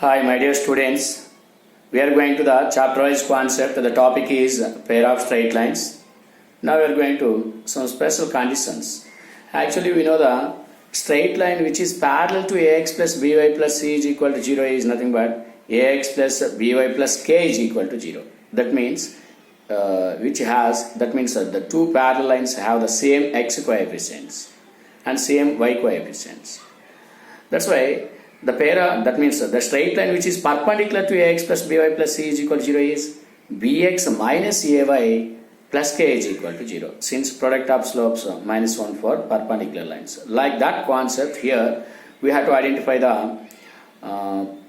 Hi, my dear students. We are going to the chapter-wise concept. The topic is pair of straight lines. Now we are going to some special conditions. Actually, we know the straight line which is parallel to ax plus by plus c is equal to 0 is nothing but ax plus by plus k is equal to 0. That means the two parallel lines have the same x coefficients and same y coefficients. That's why the straight line which is perpendicular to ax plus by plus c is equal to 0 is bx minus ay plus k is equal to 0, since product of slopes minus 1 for perpendicular lines. Like that concept, here we have to identify the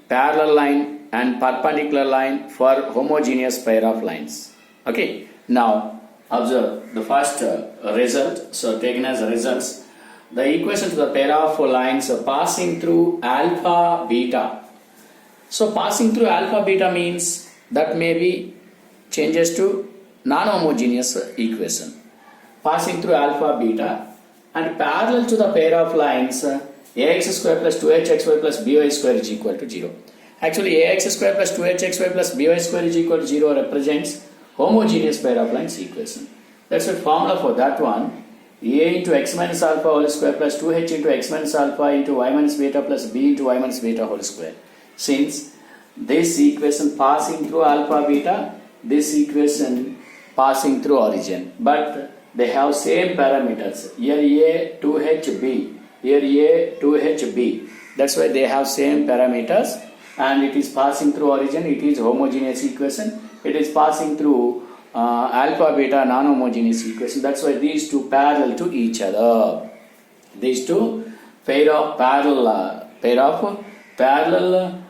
parallel line and perpendicular line for homogeneous pair of lines. Okay, now observe the first result. So taken as results, the equation to the pair of lines passing through alpha beta. So passing through alpha beta means that may be changes to non-homogeneous equation. Passing through alpha beta and parallel to the pair of lines ax square plus 2hxy plus by square is equal to 0. Actually, ax square plus 2hxy plus by square is equal to 0 represents homogeneous pair of lines equation. That's the formula for that one. A into x minus alpha whole square plus 2h into x minus alpha into y minus beta plus b into y minus beta whole square. Since this equation passing through alpha beta, this equation passing through origin, but they have same parameters. Here a 2hb, here a 2hb. That's why they have same parameters, and it is passing through origin. It is homogeneous equation. It is passing through alpha beta non-homogeneous equation. That's why these two parallel to each other. These two pair of equations. Parallel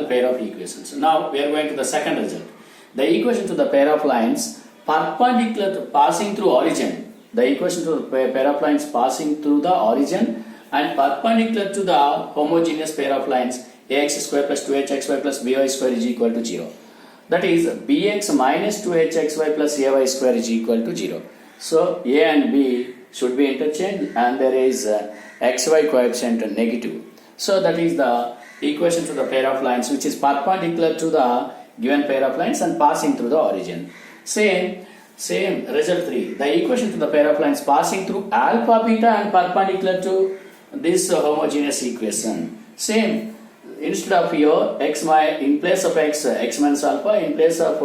pair of equations. Now we are going to the second result. The equation to the pair of lines perpendicular to passing through origin. The equation to the pair of lines passing through the origin and perpendicular to the homogeneous pair of lines ax square plus 2hxy plus by square is equal to 0. That is bx minus 2hxy plus ay square is equal to 0. So a and b should be interchanged, and there is xy coefficient negative. So that is the equation to the pair of lines which is perpendicular to the given pair of lines and passing through the origin. Same result 3. The equation to the pair of lines passing through alpha beta and perpendicular to this homogeneous equation. Same. Instead of here in place of x minus alpha, in place of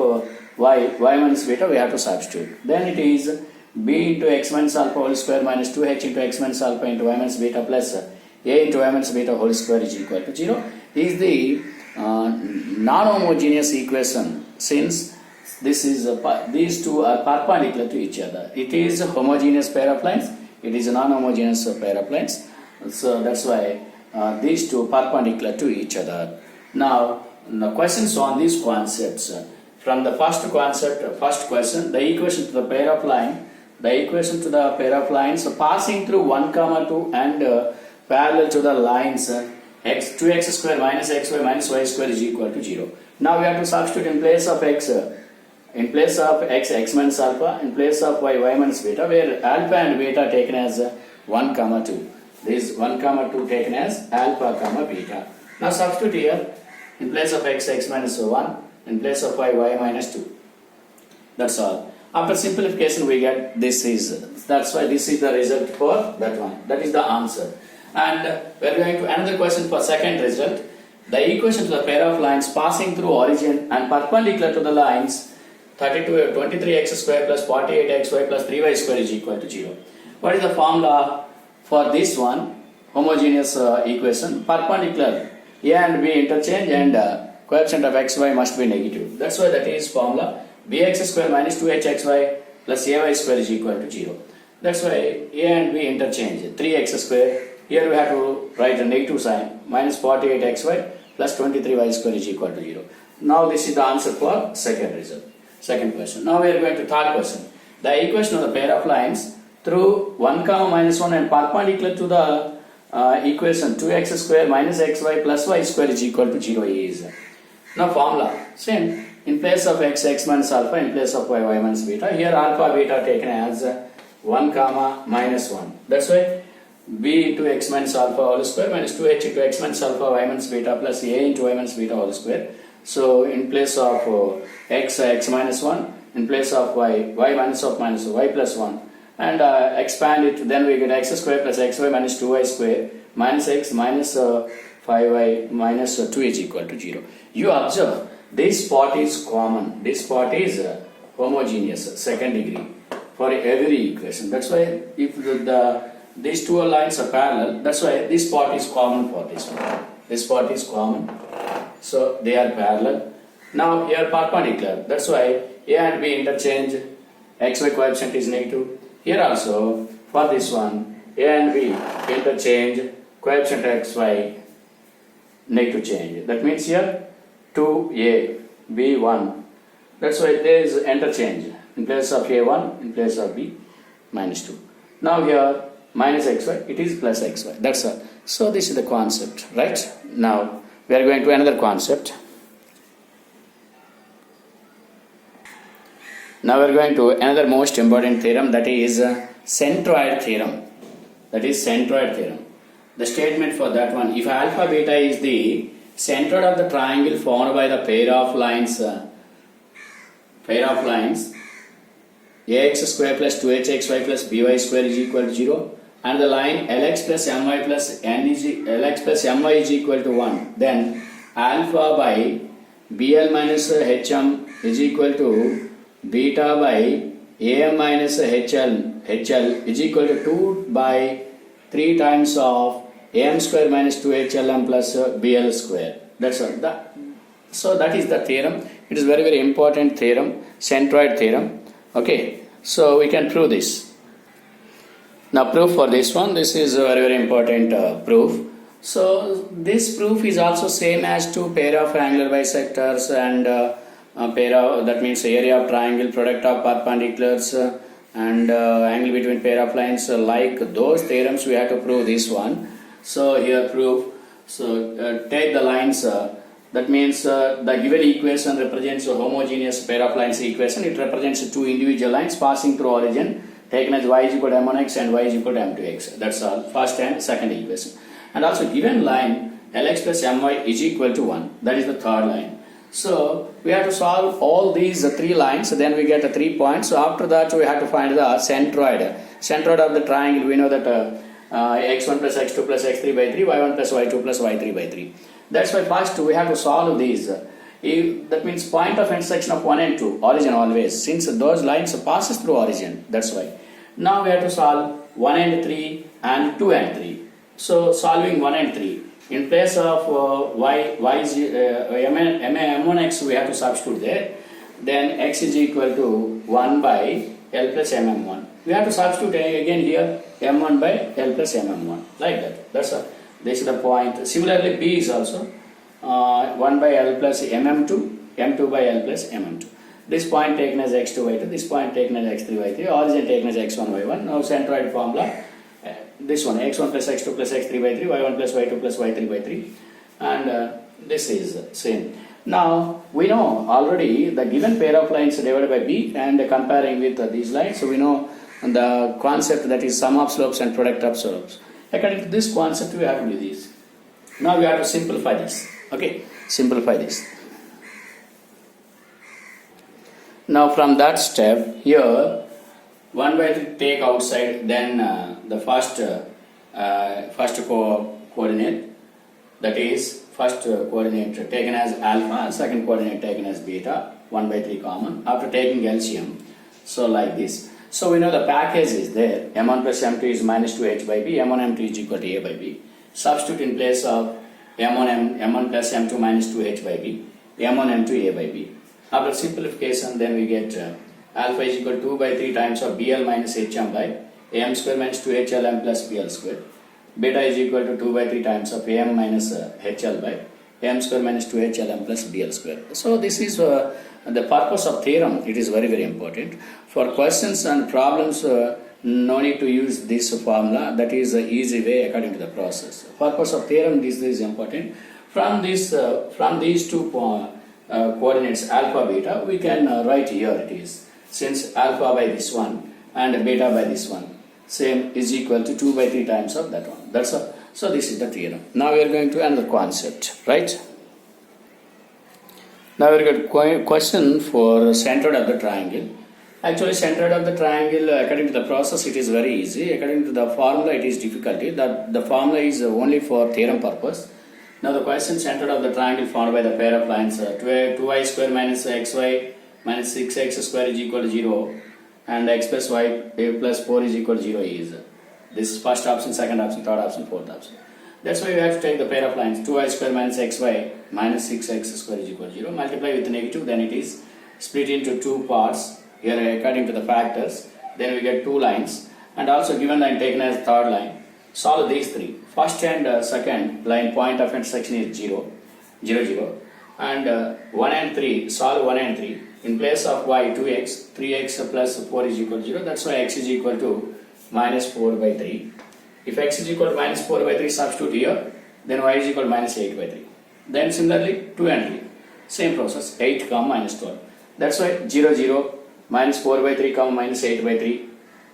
y minus beta, we have to substitute. Then it is b into x minus alpha whole square minus 2h into x minus alpha into y minus beta plus a into y minus beta whole square is equal to 0. Is the non-homogeneous equation, since this is these two are perpendicular to each other. It is a homogeneous pair of lines. It is a non-homogeneous pair of lines. So that's why these two perpendicular to each other. Now the questions on these concepts. From the first question, the equation to the pair of lines passing through 1, 2 and parallel to the lines 2x square minus xy minus y square is equal to 0. Now we have to substitute in place of x minus alpha, in place of y minus beta, where alpha and beta taken as 1, 2. This 1, 2 taken as alpha, beta. Now substitute here in place of x minus 1, in place of y minus 2. That's all. After simplification we get that's why this is the result for that one. That is the answer. And we are going to another question for second result. The equation to the pair of lines passing through origin and perpendicular to the lines 23x square plus 48xy plus 3y square is equal to 0. What is the formula for this one? Homogeneous equation. Perpendicular a and b interchange, and coefficient of xy must be negative. That's why that is formula bx square minus 2hxy plus ay square is equal to 0. That's why a and b interchange. 3x square. Here we have to write a negative sign. Minus 48xy plus 23y square is equal to 0. Now this is the answer for second question. Now we are going to third question. The equation of the pair of lines through 1, minus 1 and perpendicular to the equation 2x square minus xy plus y square is equal to 0 is. Now formula. Same. In place of x minus alpha, in place of y minus beta. Here alpha beta taken as 1, minus 1. That's why b into x minus alpha whole square minus 2h into x minus alpha y minus beta plus a into y minus beta whole square. So in place of x minus 1, in place of y minus of minus y plus 1, and expand it, then we get x square plus xy minus 2y square minus x minus 5y minus 2 is equal to 0. You observe this part is common, this part is homogeneous, second degree for every equation. That's why if these two lines are parallel, that's why this part is common for this one. This part is common, so they are parallel. Now here perpendicular, that's why a and b interchange, xy coefficient is negative. Here also for this one, a and b interchange, coefficient xy negative change. That means here 2a, b1. That's why there is interchange. In place of a1, in place of b, minus 2. Now here minus xy, it is plus xy. That's all. So this is the concept, right? Now we are going to another concept. Now we are going to another most important theorem, that is centroid theorem. That is centroid theorem. The statement for that one: if alpha beta is the centroid of the triangle formed by the pair of lines ax square plus 2hxy plus by square is equal to 0, and the line lx plus my plus n is lx plus my is equal to 1, then alpha by bl minus hm is equal to beta by am minus hl is equal to 2 by 3 times of am square minus 2hlm plus bl square. That's all. So that is the theorem. It is very, very important theorem, centroid theorem. Okay, so we can prove this. Now proof for this one, this is a very, very important proof. So this proof is also same as to pair of angular bisectors and pair of, that means area of triangle, product of perpendiculars and angle between pair of lines. Like those theorems we have to prove this one. So here proof. So take the lines. That means the given equation represents a homogeneous pair of lines equation. It represents two individual lines passing through origin, taken as y is equal to m1x and y is equal to m2x. That's all. First and second equation. And also given line lx plus my is equal to 1. That is the third line. So we have to solve all these three lines. Then we get 3 points. So after that we have to find the centroid. Centroid of the triangle. We know that x1 plus x2 plus x3 by 3, y1 plus y2 plus y3 by 3. That's why first we have to solve these. That means point of intersection of 1 and 2, origin always, since those lines passes through origin. That's why. Now we have to solve 1 and 3 and 2 and 3. So solving 1 and 3. In place of y is m1x, we have to substitute there. Then x is equal to 1 by L plus mm1. We have to substitute again here m1 by L plus mm1. Like that. That's all. This is the point. Similarly, b is also 1 by L plus mm2, m2 by L plus mm2. This point taken as x2 y2, this point taken as x3 y3, origin taken as x1 y1. Now centroid formula, this one x1 plus x2 plus x3 by 3, y1 plus y2 plus y3 by 3, and this is same. Now we know already the given pair of lines divided by b, and comparing with these lines, so we know the concept, that is sum of slopes and product of slopes. According to this concept, we have to do this. Now we have to simplify this. Okay, simplify this. Now from that step, here 1 by 3 take outside, then the first coordinate, that is first coordinate taken as alpha, second coordinate taken as beta, 1 by 3 common, after taking LCM. So like this. So we know the package is there. m1 plus m2 is minus 2h by b, m1 m2 is equal to a by b. Substitute in place of m1 plus m2 minus 2h by b, m1 m2 a by b. After simplification, then we get alpha is equal to 2 by 3 times of bl minus hm by am square minus 2hlm plus bl square. Beta is equal to 2 by 3 times of am minus hl by am square minus 2hlm plus bl square. So this is the purpose of theorem. It is very, very important. For questions and problems, no need to use this formula. That is the easy way according to the process. Purpose of theorem, this is important. From these two coordinates alpha beta, we can write here it is. Since alpha by this one and beta by this one, same is equal to 2 by 3 times of that one. That's all. So this is the theorem. Now we are going to another concept, right? Now we are going to question for centroid of the triangle. Actually, centroid of the triangle, according to the process, it is very easy. According to the formula, it is difficulty. The formula is only for theorem purpose. Now the question, centroid of the triangle formed by the pair of lines 2y square minus xy minus 6x square is equal to 0 and x plus y plus 4 is equal to 0 is this first option, second option, third option, fourth option. That's why we have to take the pair of lines 2y square minus xy minus 6x square is equal to 0. Multiply with the negative, then it is split into two parts here according to the factors. Then we get two lines, and also given line taken as third line. Solve these three. First and second line point of intersection is 0, 0, 0. And 1 and 3, solve 1 and 3. In place of y, 2x, 3x plus 4 is equal to 0. That's why x is equal to minus 4 by 3. If x is equal to minus 4 by 3, substitute here, then y is equal to minus 8 by 3. Then similarly, 2 and 3. Same process, 8 comma minus 12. That's why 0, 0, minus 4 by 3 comma minus 8 by 3,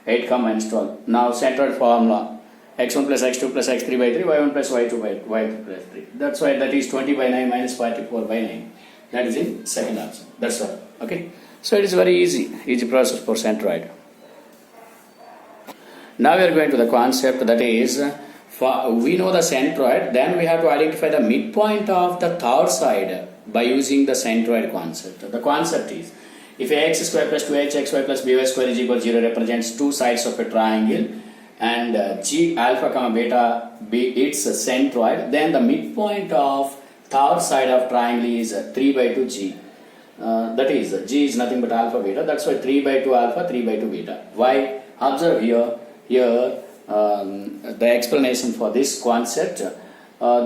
8 comma minus 12. Now centroid formula, x1 plus x2 plus x3 by 3, y1 plus y2 by y2 plus 3. That's why that is 20 by 9 minus 44 by 9. That is in second option. That's all. Okay. So it is very easy process for centroid. Now we are going to the concept, that is, we know the centroid, then we have to identify the midpoint of the third side by using the centroid concept. The concept is, if ax square plus 2hxy plus by square is equal to 0 represents two sides of a triangle, and g alpha comma beta be its centroid, then the midpoint of third side of triangle is 3 by 2 g. That is, g is nothing but alpha beta. That's why 3 by 2 alpha, 3 by 2 beta. Why? Observe here the explanation for this concept.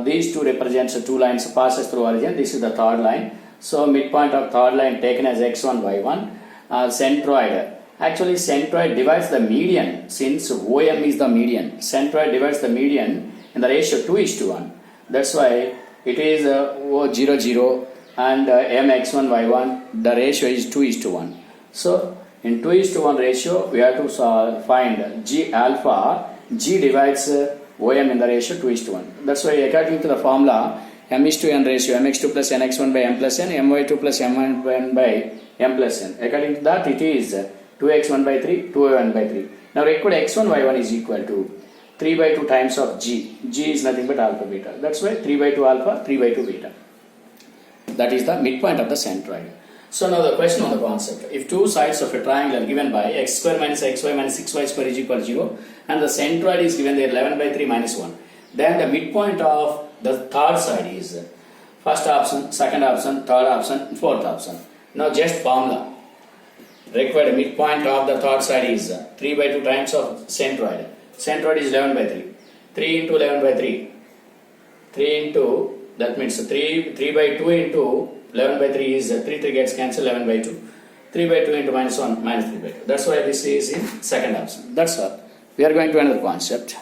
These two represents two lines passes through origin. This is the third line. So midpoint of third line taken as x1, y1. Centroid. Actually, centroid divides the median. Since OM is the median, centroid divides the median in the ratio 2:1. That's why it is 0, 0 and mx1, y1. The ratio is 2:1. So in 2:1 ratio, we have to find g alpha. G divides OM in the ratio 2:1. That's why according to the formula, m is to n ratio, mx2 plus nx1 by m plus n, my2 plus m1 by m plus n. According to that, it is 2x1 by 3, 2y1 by 3. Now record x1, y1 is equal to 3 by 2 times of g. G is nothing but alpha beta. That's why 3 by 2 alpha, 3 by 2 beta. That is the midpoint of the centroid. So now the question on the concept. If two sides of a triangle are given by x square minus xy minus 6y square is equal to 0, and the centroid is given there 11 by 3 minus 1, then the midpoint of the third side is first option, second option, third option, fourth option. Now just formula. Required midpoint of the third side is 3 by 2 times of centroid. Centroid is 11 by 3. 3 into 11 by 3. 3 into, that means 3 by 2 into 11 by 3 is 3 gets cancelled, 11 by 2. 3 by 2 into minus 1, minus 3 by 2. That's why this is in second option. That's all. We are going to another concept.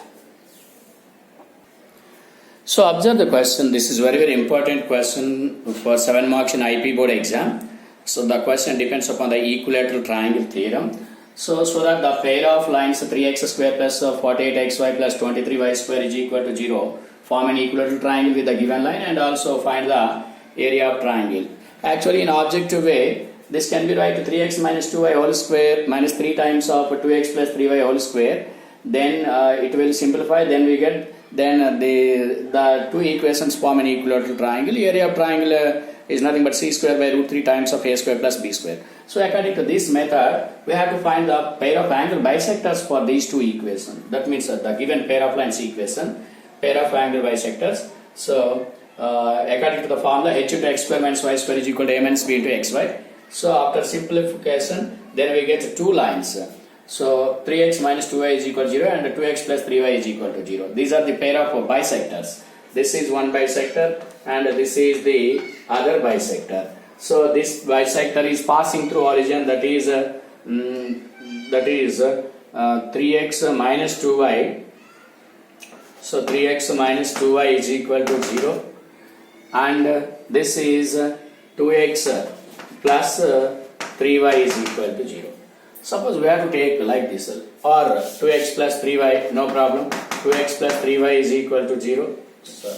So observe the question. This is very important question for 7 marks in IP board exam. So the question depends upon the equilateral triangle theorem. So that the pair of lines 3x square plus 48xy plus 23y square is equal to 0 form an equilateral triangle with the given line, and also find the area of triangle. Actually, in objective way, this can be written 3x minus 2y whole square minus 3 times of 2x plus 3y whole square. Then it will simplify. Then we get the two equations form an equilateral triangle. Area of triangle is nothing but c square by root 3 times of a square plus b square. So according to this method, we have to find the pair of angle bisectors for these two equations. That means the given pair of lines equation, pair of angle bisectors. So according to the formula, h into x square minus y square is equal to a minus b into xy. So after simplification, then we get two lines. So 3x minus 2y is equal to 0 and 2x plus 3y is equal to 0. These are the pair of bisectors. This is one bisector and this is the other bisector. So this bisector is passing through origin, that is 3x minus 2y. So 3x minus 2y is equal to 0, and this is 2x plus 3y is equal to 0. Suppose we have to take like this, or 2x plus 3y, no problem. 2x plus 3y is equal to 0. So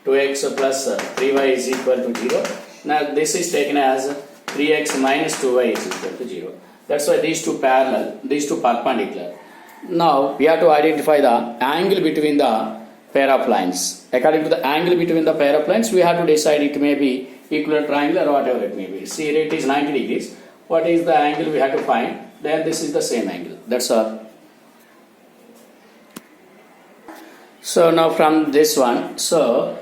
2x plus 3y is equal to 0. Now this is taken as 3x minus 2y is equal to 0. That's why these two parallel, these two perpendicular. Now we have to identify the angle between the pair of lines. According to the angle between the pair of lines, we have to decide it may be equilateral triangle or whatever it may be. See, it is 90 degrees. What is the angle we have to find? Then this is the same angle. That's all. So now from this one, so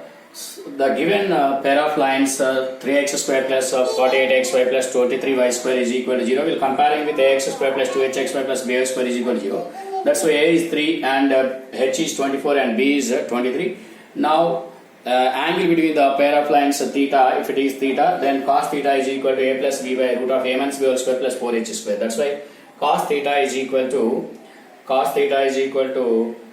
the given pair of lines 3x square plus 48xy plus 23y square is equal to 0. We'll comparing with ax square plus 2hxy plus by square is equal to 0. That's why a is 3 and h is 24 and b is 23. Now angle between the pair of lines theta, if it is theta, then cos theta is equal to a plus b by root of a minus b whole square plus 4h square. That's why cos theta is equal to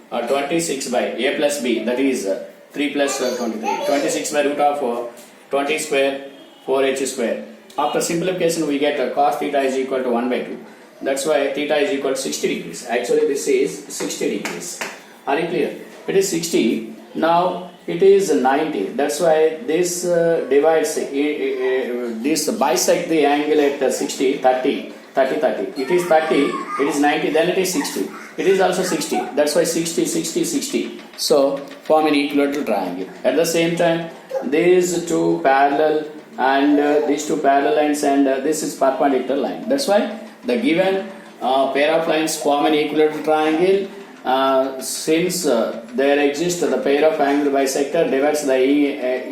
26 by a plus b, that is 3 plus 23. 26 by root of 20 square 4h square. After simplification we get cos theta is equal to 1 by 2. That's why theta is equal to 60 degrees. Actually this is 60 degrees. Are you clear? It is 60. Now it is 90. That's why this divides, this bisect the angle at 60, 30. It is 30, it is 90, then it is 60. It is also 60. That's why 60, 60, 60. So form an equilateral triangle. At the same time, these two parallel and these two parallel lines and this is perpendicular line. That's why the given pair of lines form an equilateral triangle. Since there exists the pair of angle bisector divides the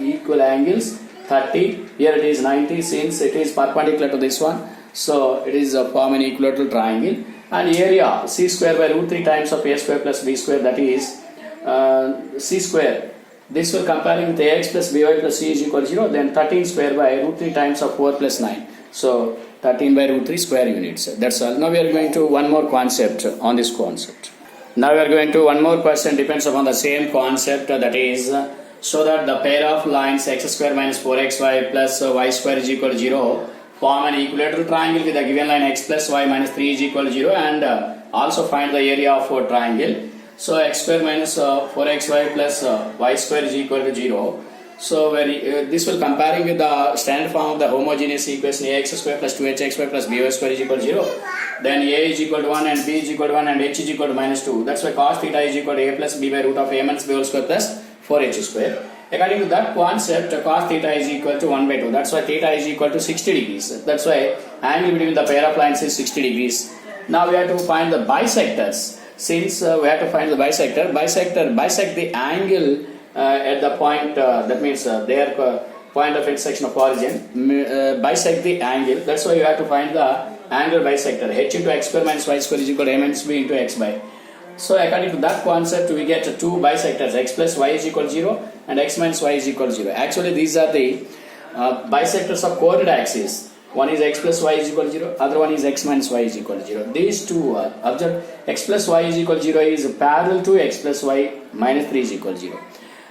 equal angles 30. Here it is 90 since it is perpendicular to this one. So it is form an equilateral triangle, and area c square by root 3 times of a square plus b square, that is c square. This will comparing with ax plus by plus c is equal to 0. Then 13 square by root 3 times of 4 plus 9. So 13 by root 3 square units. That's all. Now we are going to one more concept on this concept. Now we are going to one more question depends upon the same concept, that is so that the pair of lines x square minus 4xy plus y square is equal to 0 form an equilateral triangle with the given line x plus y minus 3 is equal to 0, and also find the area of a triangle. So x square minus 4xy plus y square is equal to 0. So this will comparing with the standard form of the homogeneous equation ax square plus 2hxy plus by square is equal to 0. Then a is equal to 1 and b is equal to 1 and h is equal to minus 2. That's why cos theta is equal to a plus b by root of a minus b whole square plus 4h square. According to that concept, cos theta is equal to 1 by 2. That's why theta is equal to 60 degrees. That's why angle between the pair of lines is 60 degrees. Now we have to find the bisectors. Since we have to find the bisector, bisect the angle at the point, that means their point of intersection of origin, bisect the angle. That's why you have to find the angle bisector. H into x square minus y square is equal to a minus b into x by. So according to that concept, we get two bisectors, x plus y is equal to 0 and x minus y is equal to 0. Actually these are the bisectors of coordinate axis. One is x plus y is equal to 0, other one is x minus y is equal to 0. These two, observe, x plus y is equal to 0 is parallel to x plus y minus 3 is equal to 0.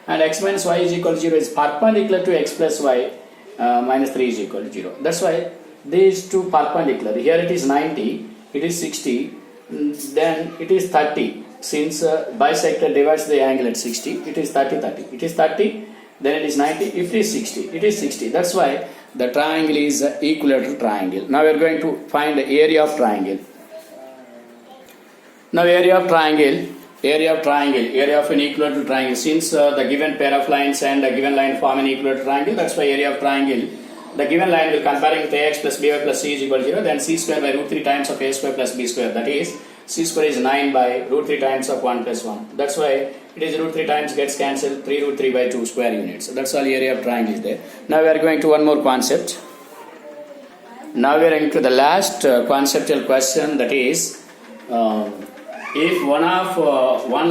And x minus y is equal to 0 is perpendicular to x plus y minus 3 is equal to 0. That's why these two perpendicular. Here it is 90, it is 60, then it is 30. Since bisector divides the angle at 60, it is 30, 30. It is 30, then it is 90, if it is 60, it is 60. That's why the triangle is equilateral triangle. Now we are going to find the area of triangle. Now area of an equilateral triangle. Since the given pair of lines and the given line form an equilateral triangle, that's why area of triangle. The given line will comparing with ax plus by plus c is equal to 0. Then c square by root 3 times of a square plus b square. That is c square is 9 by root 3 times of 1 plus 1. That's why it is root 3 times gets cancelled, 3 root 3 by 2 square units. So that's all area of triangle is there. Now we are going to one more concept. Now we are into the last conceptual question, that is if one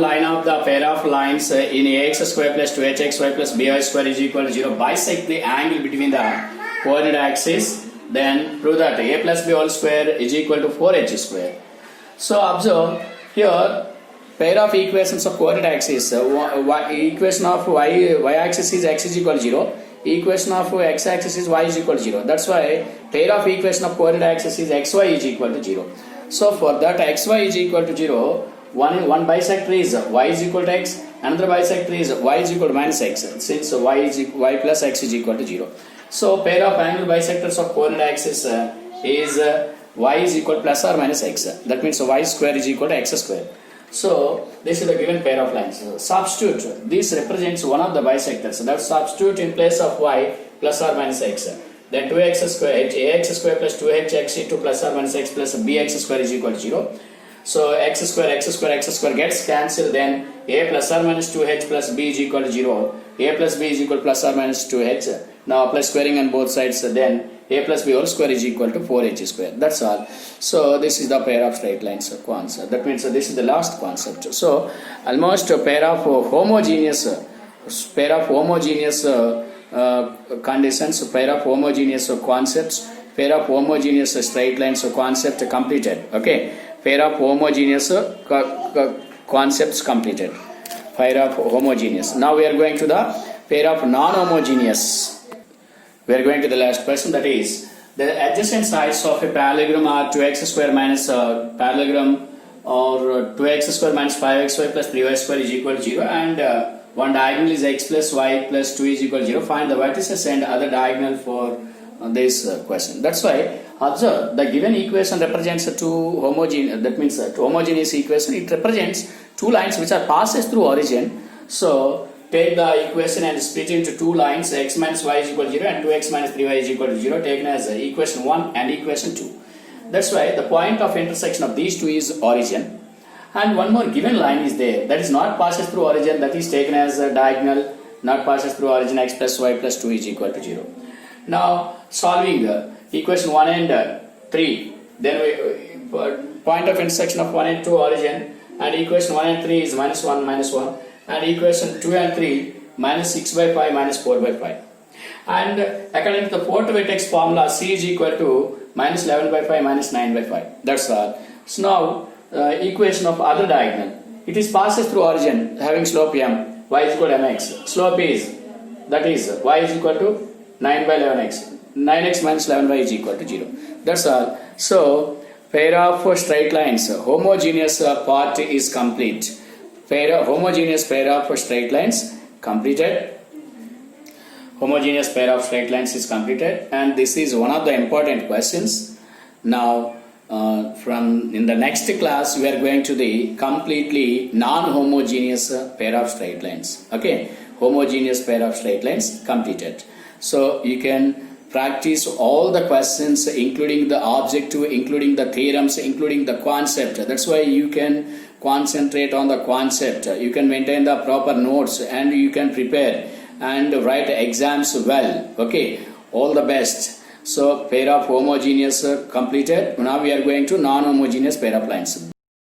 line of the pair of lines in ax square plus 2hxy plus by square is equal to 0 bisect the angle between the coordinate axis, then prove that a plus b whole square is equal to 4h square. So observe here pair of equations of coordinate axis. Equation of y axis is x is equal to 0. Equation of x axis is y is equal to 0. That's why pair of equation of coordinate axis is xy is equal to 0. So for that xy is equal to 0, one bisector is y is equal to x, another bisector is y is equal to minus x, since y plus x is equal to 0. So pair of angle bisectors of coordinate axis is y is equal to plus or minus x. That means y square is equal to x square. So this is the given pair of lines. Substitute. This represents one of the bisectors. That substitute in place of y plus or minus x. Then 2x square, ax square plus 2hx into plus or minus x plus bx square is equal to 0. So x square gets cancelled. Then a plus or minus 2h plus b is equal to 0. A plus b is equal to plus or minus 2h. Now apply squaring on both sides. Then a plus b whole square is equal to 4h square. That's all. So this is the pair of straight lines concept. That means this is the last concept. So almost a pair of homogeneous conditions, pair of homogeneous concepts, pair of homogeneous straight lines concept completed. Okay, pair of homogeneous concepts completed. Pair of homogeneous. Now we are going to the pair of non-homogeneous. We are going to the last question, that is the adjacent sides of a parallelogram are 2x square minus parallelogram or 2x square minus 5xy plus 3y square is equal to 0, and one diagonal is x plus y plus 2 is equal to 0. Find the vertices and other diagonal for this question. That's why observe the given equation represents two homogeneous. That means homogeneous equation. It represents two lines which are passes through origin. So take the equation and split into two lines, x minus y is equal to 0 and 2x minus 3y is equal to 0, taken as equation 1 and equation 2. That's why the point of intersection of these two is origin. And one more given line is there, that is not passes through origin, that is taken as a diagonal, not passes through origin, x plus y plus 2 is equal to 0. Now solving equation 1 and 3, then we point of intersection of 1 and 2 origin, and equation 1 and 3 is minus 1 minus 1, and equation 2 and 3 minus 6 by 5 minus 4 by 5. And according to the port vertex formula, c is equal to minus 11 by 5 minus 9 by 5. That's all. So now equation of other diagonal, it is passes through origin having slope m, y is equal to mx. Slope is, that is y is equal to 9 by 11x. 9x minus 11y is equal to 0. That's all. So pair of straight lines, homogeneous part is complete. Homogeneous pair of straight lines completed. Homogeneous pair of straight lines is completed, and this is one of the important questions. Now from in the next class we are going to the completely non-homogeneous pair of straight lines. Okay, homogeneous pair of straight lines completed. So you can practice all the questions, including the objective, including the theorems, including the concept. That's why you can concentrate on the concept. You can maintain the proper notes and you can prepare and write exams well. Okay, all the best. So pair of homogeneous completed. Now we are going to non-homogeneous pair of lines.